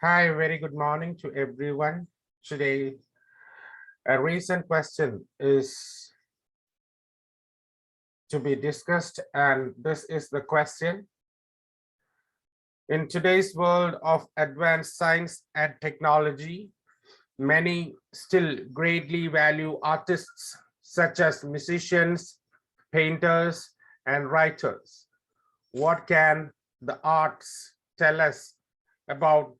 Hi, very good morning to everyone. Today, a recent question is to be discussed, and this is the question. In today's world of advanced science and technology, many still greatly value artists such as musicians, painters, and writers. What can the arts tell us about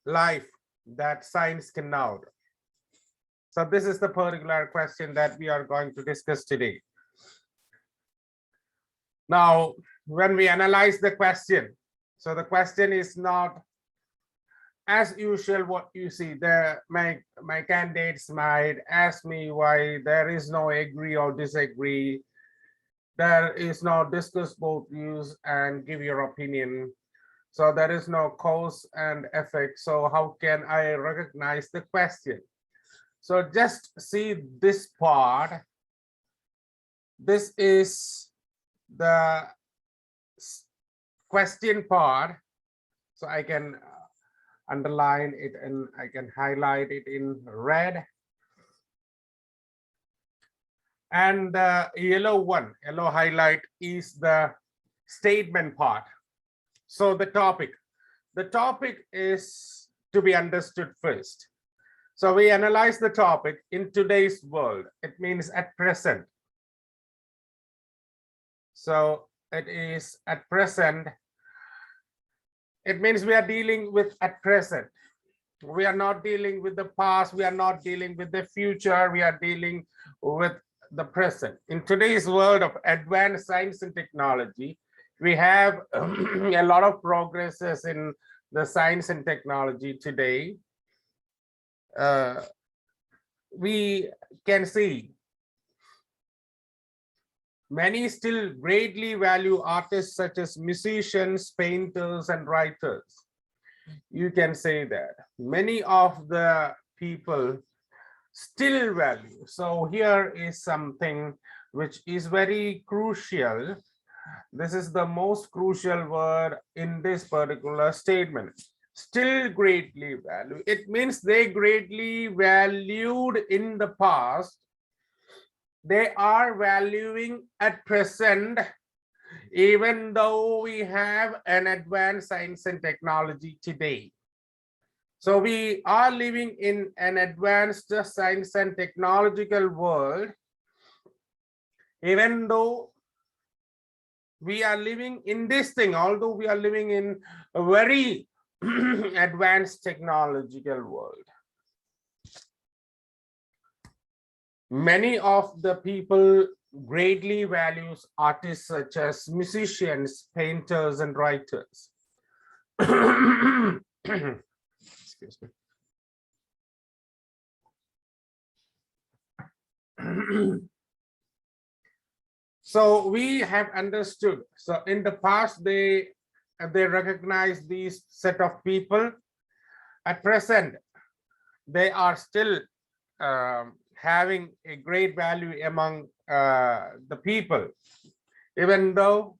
life that science cannot? So this is the particular question that we are going to discuss today. Now, when we analyze the question, so the question is not as usual what you see there. My candidates might ask me why there is no agree or disagree. There is no discuss both views and give your opinion. So there is no cause and effect. So how can I recognize the question? So just see this part. This is the question part. So I can underline it and I can highlight it in red. And the yellow highlight is the statement part. So the topic is to be understood first. So we analyze the topic in today's world. It means at present. So it is at present. It means we are dealing with at present. We are not dealing with the past. We are not dealing with the future. We are dealing with the present. In today's world of advanced science and technology, we have a lot of progresses in the science and technology today. We can see many still greatly value artists such as musicians, painters, and writers. You can say that many of the people still value. So here is something which is very crucial. This is the most crucial word in this particular statement. Still greatly value. It means they greatly valued in the past. They are valuing at present, even though we have an advanced science and technology today. So we are living in an advanced science and technological world, even though we are living in this thing, although we are living in a very advanced technological world. Many of the people greatly values artists such as musicians, painters, and writers. Excuse me. So we have understood. So in the past, they recognize these set of people. At present, they are still having a great value among the people, even though,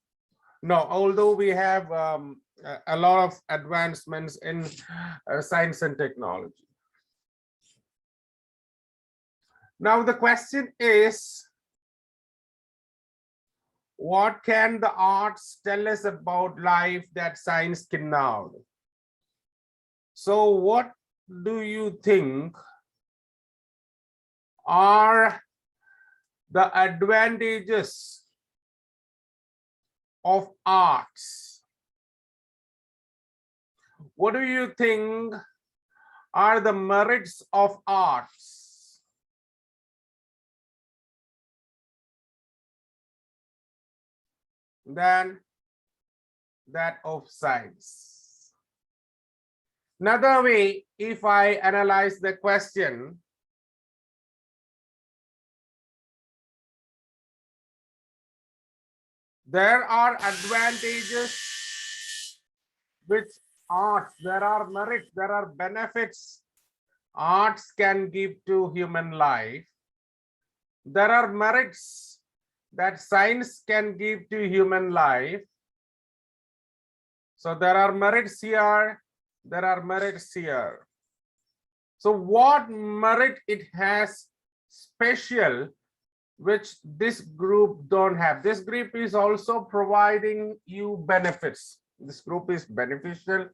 no, although we have a lot of advancements in science and technology. Now the question is, what can the arts tell us about life that science cannot? So what do you think are the advantages of arts? What do you think are the merits of arts? Than that of science. Another way, if I analyze the question, there are advantages which arts, there are merits, there are benefits arts can give to human life. There are merits that science can give to human life. So there are merits here there are merits here. So what merit it has special, which this group don't have? This group is also providing you benefits. This group is beneficial.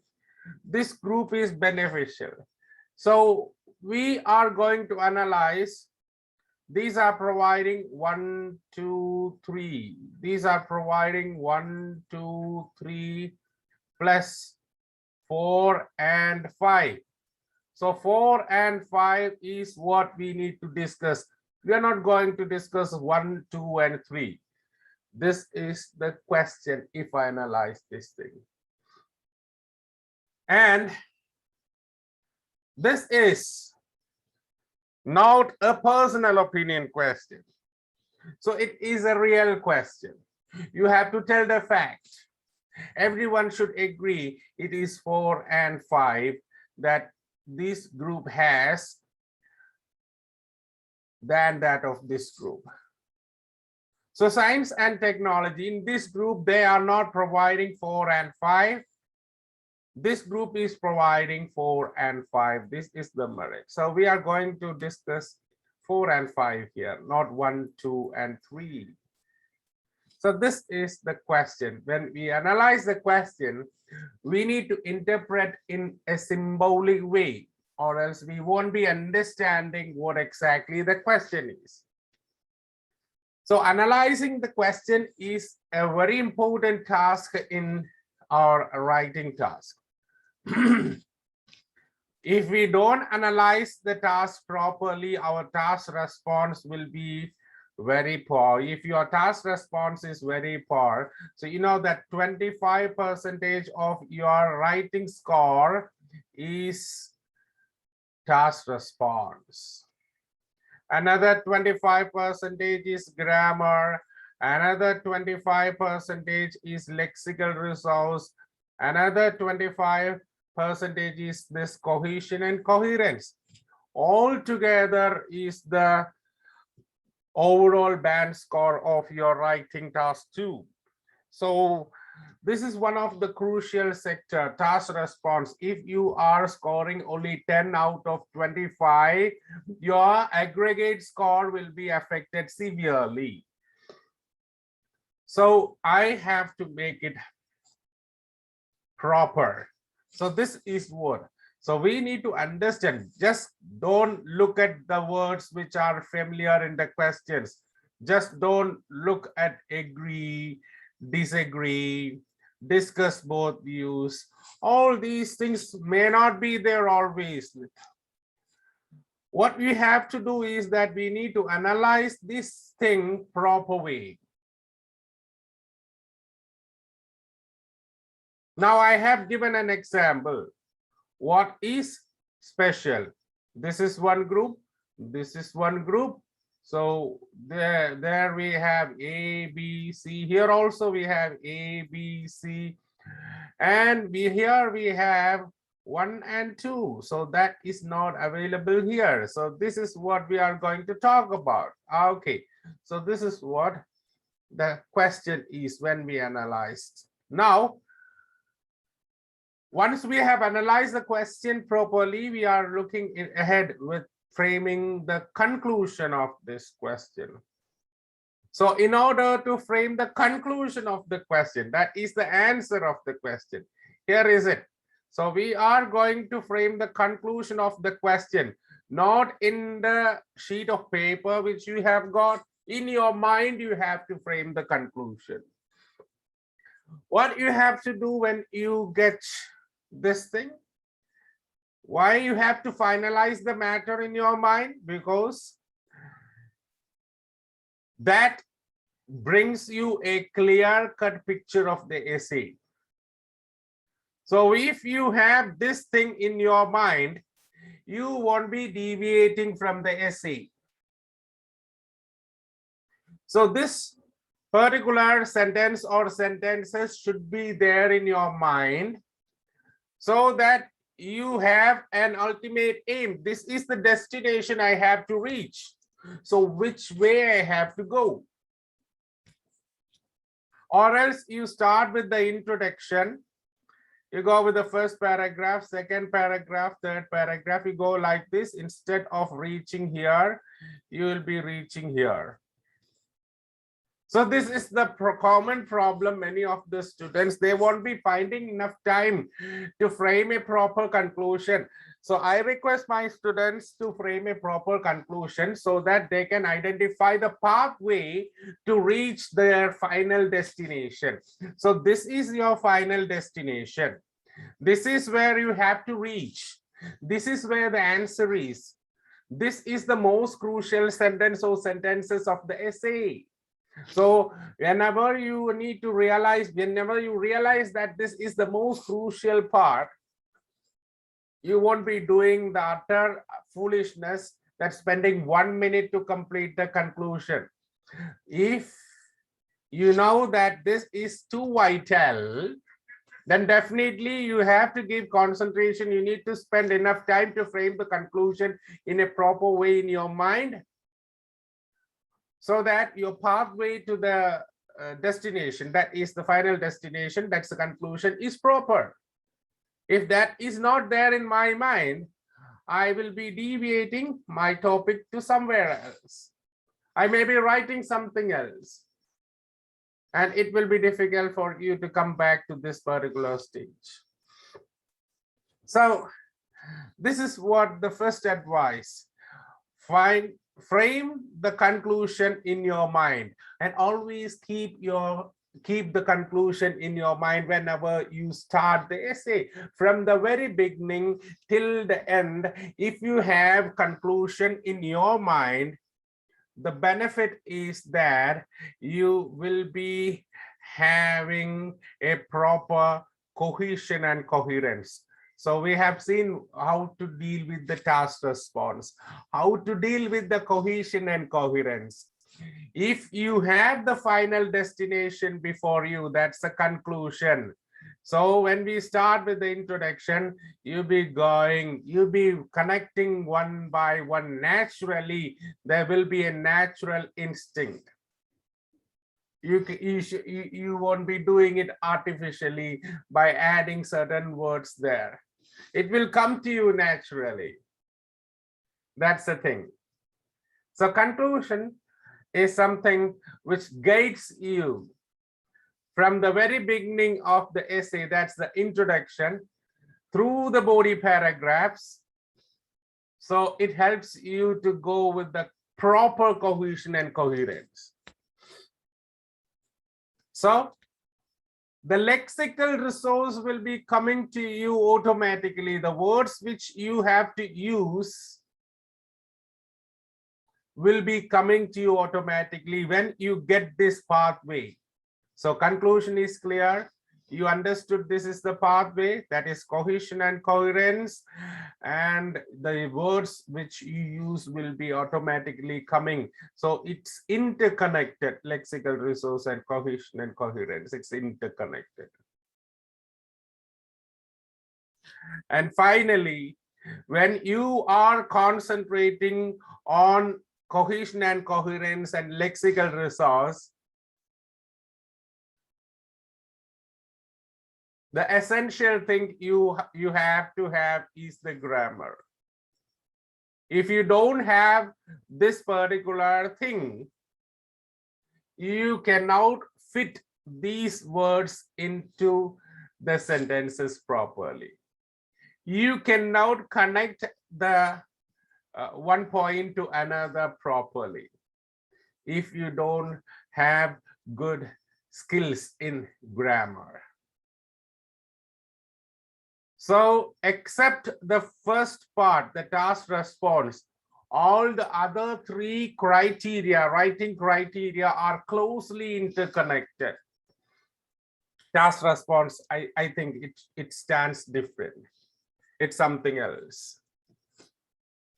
This group is beneficial. So we are going to analyze. These are providing 1, 2, 3. These are providing 1, 2, 3 plus 4 and 5. So 4 and 5 is what we need to discuss. We are not going to discuss 1, 2, and 3. This is the question if I analyze this thing. And this is not a personal opinion question. So it is a real question. You have to tell the fact. Everyone should agree it is 4 and 5 that this group has than that of this group. So science and technology, in this group, they are not providing 4 and 5. This group is providing 4 and 5. This is the merit. So we are going to discuss 4 and 5 here, not 1, 2, and 3. So this is the question. When we analyze the question, we need to interpret in a symbolic way, or else we won't be understanding what exactly the question is. So analyzing the question is a very important task in our writing task. If we don't analyze the task properly, our task response will be very poor. If your task response is very poor, so you know that 25% of your writing score is task response. Another 25% is grammar. Another 25% is lexical resource. Another 25% is this cohesion and coherence. All together is the overall band score of your writing task 2. So this is one of the crucial sector, task response. If you are scoring only 10 out of 25, your aggregate score will be affected severely. So I have to make it proper. So this is what. So we need to understand, just don't look at the words which are familiar in the questions. Just don't look at agree, disagree, discuss both views. All these things may not be there always. What we have to do is that we need to analyze this thing proper way. Now I have given an example. What is special? This is one group. This is one group. So there we have A, B, C. Here also we have A, B, C. And here we have 1 and 2. So that is not available here. So this is what we are going to talk about. Okay. So this is what the question is when we analyzed. Now, once we have analyzed the question properly, we are looking ahead with framing the conclusion of this question. So in order to frame the conclusion of the question, that is the answer of the question. Here is it. So we are going to frame the conclusion of the question, not in the sheet of paper which you have got. In your mind, you have to frame the conclusion. What you have to do when you get this thing, why you have to finalize the matter in your mind? Because that brings you a clear-cut picture of the essay. So if you have this thing in your mind, you won't be deviating from the essay. So this particular sentence or sentences should be there in your mind, so that you have an ultimate aim. This is the destination I have to reach. So which way I have to go? Or else you start with the introduction You go with the first paragraph, second paragraph, third paragraph, you go like this. Instead of reaching here, you will be reaching here. So this is the common problem. Many of the students, they won't be finding enough time to frame a proper conclusion. So I request my students to frame a proper conclusion so that they can identify the pathway to reach their final destination. So this is your final destination. This is where you have to reach. This is where the answer is. This is the most crucial sentence or sentences of the essay. So whenever you realize that this is the most crucial part, you won't be doing the utter foolishness that spending 1 minute to complete the conclusion. If you know that this is too vital, then definitely you have to give concentration. You need to spend enough time to frame the conclusion in a proper way in your mind, so that your pathway to the destination, that is the final destination, that's the conclusion, is proper. If that is not there in my mind, I will be deviating my topic to somewhere else. I may be writing something else, and it will be difficult for you to come back to this particular stage. So this is what the first advice. Frame the conclusion in your mind, and always keep the conclusion in your mind whenever you start the essay. From the very beginning till the end, if you have conclusion in your mind, the benefit is that you will be having a proper cohesion and coherence. So we have seen how to deal with the task response, how to deal with the cohesion and coherence. If you have the final destination before you, that's the conclusion. So when we start with the introduction, you'll be connecting one by one naturally. There will be a natural instinct. You won't be doing it artificially by adding certain words there. It will come to you naturally. That's the thing. So conclusion is something which guides you from the very beginning of the essay, that's the introduction, through the body paragraphs. So it helps you to go with the proper cohesion and coherence. So the lexical resource will be coming to you automatically. The words which you have to use will be coming to you automatically when you get this pathway. So conclusion is clear. You understood this is the pathway, that is cohesion and coherence, and the words which you use will be automatically coming. So it's interconnected, lexical resource and cohesion and coherence, it's interconnected. And finally, when you are concentrating on cohesion and coherence and lexical resource, the essential thing you have to have is the grammar. If you don't have this particular thing, you cannot fit these words into the sentences properly. You cannot connect the one point to another properly if you don't have good skills in grammar. So except the first part, the task response, all the other three criteria, writing criteria, are closely interconnected. Task response, I think it stands different. It's something else.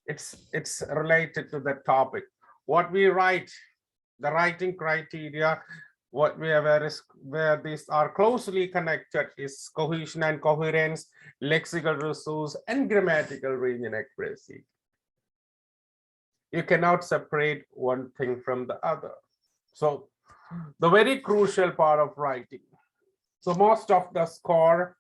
It's related to the topic. What we write, the writing criteria, what we have where these are closely connected is cohesion and coherence, lexical resource, and grammatical range and accuracy. You cannot separate one thing from the other. So the very crucial part of writing. So most of the score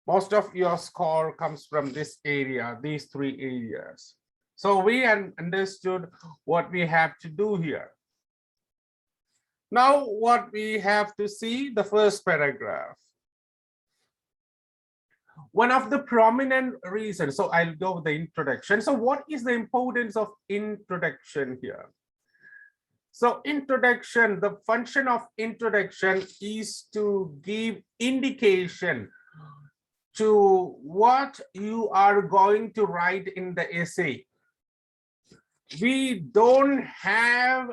Most of your score comes from this area, these three areas. So we understood what we have to do here. Now what we have to see, the first paragraph. One of the prominent reasons, so I'll go with the introduction. So what is the importance of introduction here? So introduction, the function of introduction is to give indication to what you are going to write in the essay. We don't have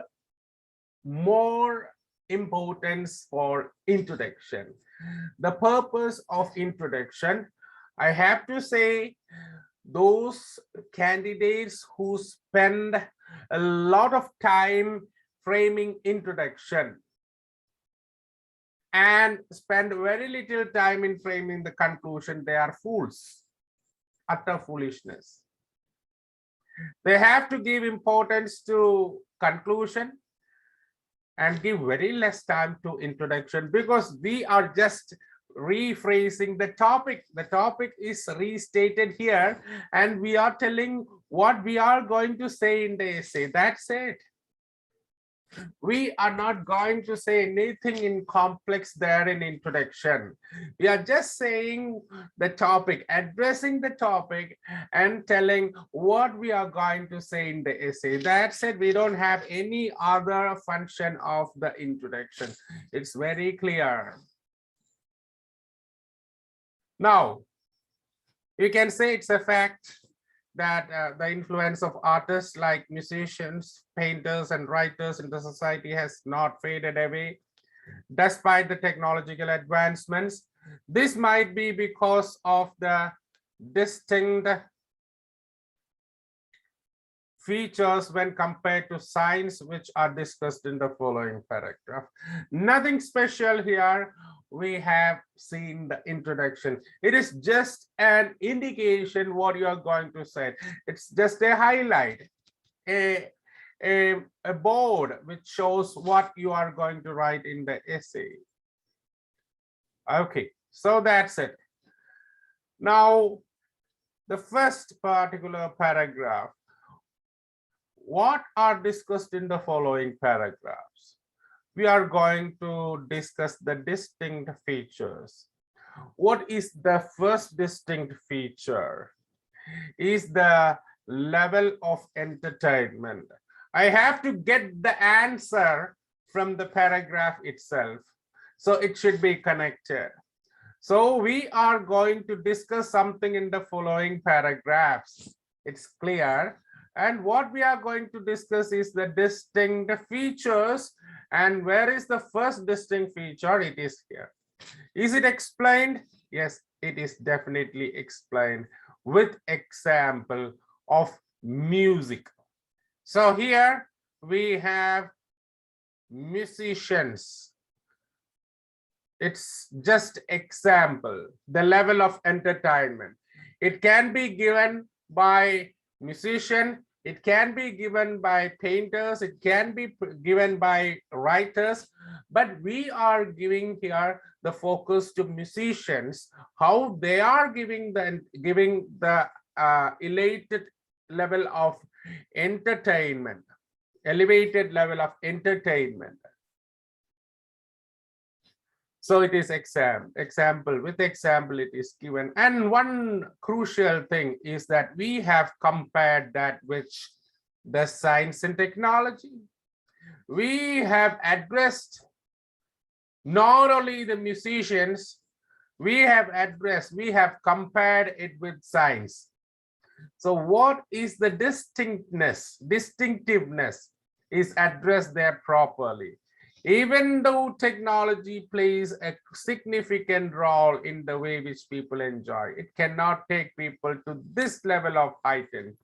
more importance for introduction. The purpose of introduction, I have to say, those candidates who spend a lot of time framing introduction and spend very little time in framing the conclusion, they are fools, utter foolishness. They have to give importance to conclusion and give very less time to introduction, because we are just rephrasing the topic. The topic is restated here and we are telling what we are going to say in the essay. That's it. We are not going to say anything in complex there in introduction. We are just saying the topic, addressing the topic and telling what we are going to say in the essay. That's it. We don't have any other function of the introduction. It's very clear. Now, you can say it's a fact that the influence of artists like musicians, painters, and writers in the society has not faded away, despite the technological advancements. This might be because of the distinct features when compared to science, which are discussed in the following paragraph. Nothing special here. We have seen the introduction. It is just an indication what you are going to say. It's just a highlight, a board which shows what you are going to write in the essay. Okay, so that's it. Now, the first particular paragraph. What are discussed in the following paragraphs? We are going to discuss the distinct features. What is the first distinct feature? Is the level of entertainment. I have to get the answer from the paragraph itself, so it should be connected. So we are going to discuss something in the following paragraphs. It's clear. And what we are going to discuss is the distinct features. And where is the first distinct feature? It is here. Is it explained? Yes, it is definitely explained with example of music. So here we have musicians. It's just example, the level of entertainment. It can be given by musician, it can be given by painters, it can be given by writers, but we are giving here the focus to musicians, how they are giving the elated level of entertainment, elevated level of entertainment. So it is example, with example it is given. And one crucial thing is that we have compared that with the science and technology. We have addressed not only the musicians, we have compared it with science. So what is the distinctiveness is addressed there properly. Even though technology plays a significant role in the way which people enjoy, it cannot take people to this level of heightened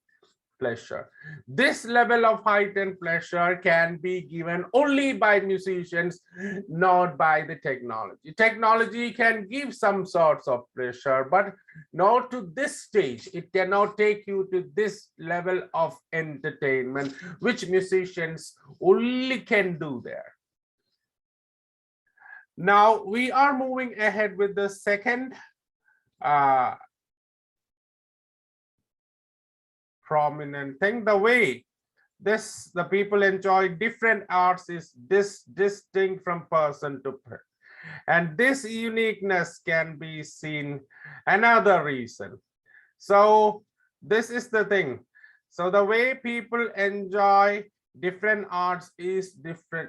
pleasure. This level of heightened pleasure can be given only by musicians, not by the technology. Technology can give some sorts of pleasure, but not to this stage. It cannot take you to this level of entertainment, which musicians only can do there. Now we are moving ahead with the second uh, prominent thing. The way the people enjoy different arts is distinct from person to person. And this uniqueness can be seen another reason. So this is the thing. So the way people enjoy different arts is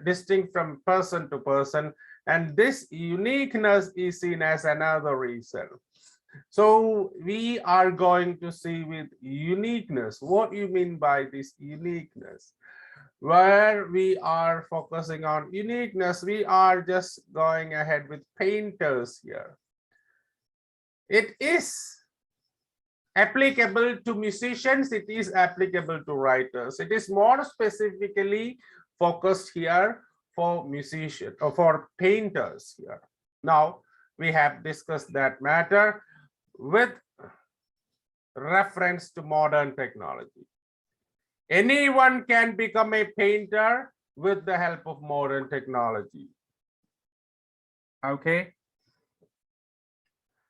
distinct from person to person, and this uniqueness is seen as another reason. So we are going to see with uniqueness, what you mean by this uniqueness. Where we are focusing on uniqueness, we are just going ahead with painters here. It is applicable to musicians, it is applicable to writers. It is more specifically focused here for musicians or for painters here. Now we have discussed that matter with reference to modern technology. Anyone can become a painter with the help of modern technology. Okay.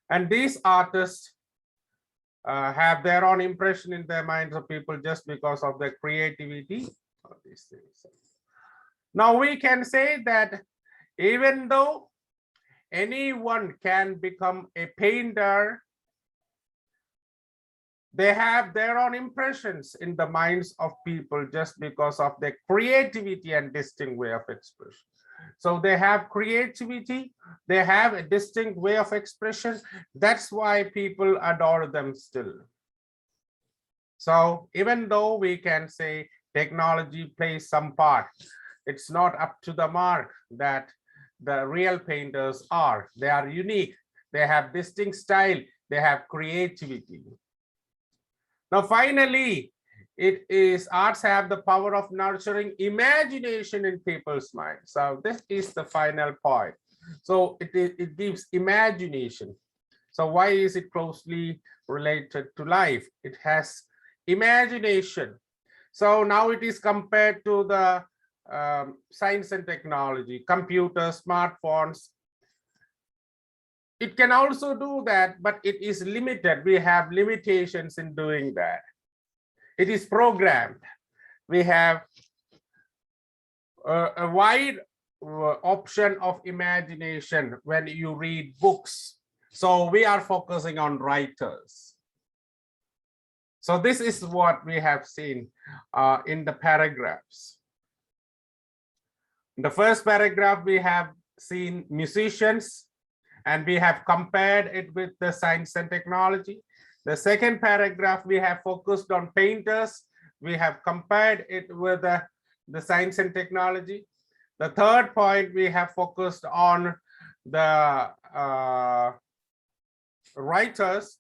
And these artists have their own impression in their minds of people just because of their creativity. These things. Now we can say that even though anyone can become a painter, they have their own impressions in the minds of people just because of their creativity and distinct way of expression. So they have creativity, they have a distinct way of expression. That's why people adore them still. So even though we can say technology plays some part, it's not up to the mark that the real painters are. They are unique, they have distinct style, they have creativity. Now, finally, it is arts have the power of nurturing imagination in people's minds. So this is the final point. So it gives imagination. So why is it closely related to life? It has imagination. So now it is compared to the science and technology, computers, smartphones. It can also do that, but it is limited. We have limitations in doing that. It is programmed. We have a wide option of imagination when you read books. So we are focusing on writers. So this is what we have seen in the paragraphs. In the first paragraph, we have seen musicians, and we have compared it with the science and technology. The second paragraph, we have focused on painters. We have compared it with the science and technology. The third point, we have focused on the writers.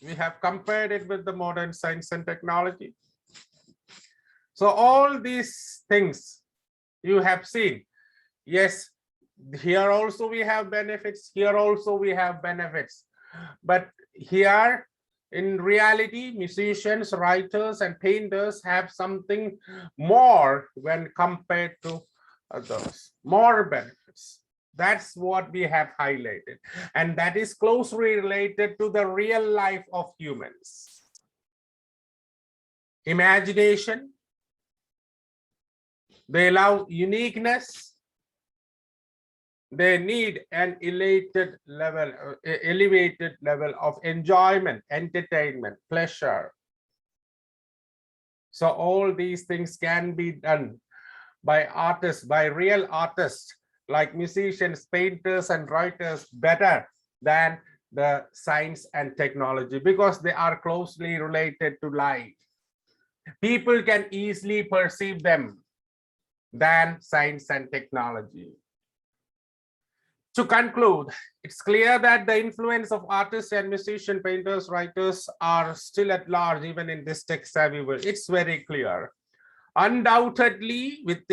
We have compared it with the modern science and technology. So all these things you have seen. Yes, here also we have benefits, here also we have benefits, but here in reality musicians, writers and painters have something more when compared to others, more benefits. That's what we have highlighted, and that is closely related to the real life of humans. Imagination, they love uniqueness, they need an elevated level of enjoyment, entertainment, pleasure. So all these things can be done by artists, by real artists like musicians, painters and writers better than the science and technology, because they are closely related to life. People can easily perceive them than science and technology. To conclude, it's clear that the influence of artists and musicians, painters, writers are still at large even in this tech-savvy world. It's very clear. Undoubtedly, with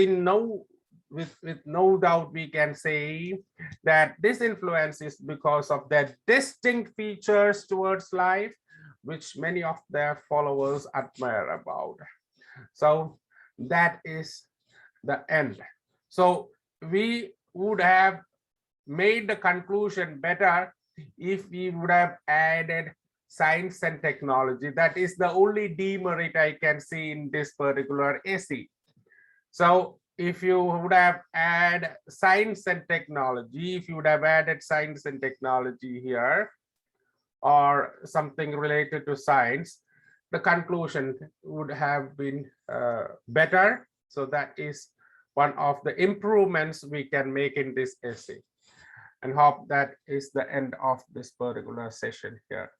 no doubt, we can say that this influence is because of their distinct features towards life, which many of their followers admire about. So that is the end. So we would have made the conclusion better if we would have added science and technology. That is the only demerit I can see in this particular essay. So if you would have added science and technology, if you would have added science and technology here, or something related to science, the conclusion would have been better. So that is one of the improvements we can make in this essay, and hope that is the end of this particular session here.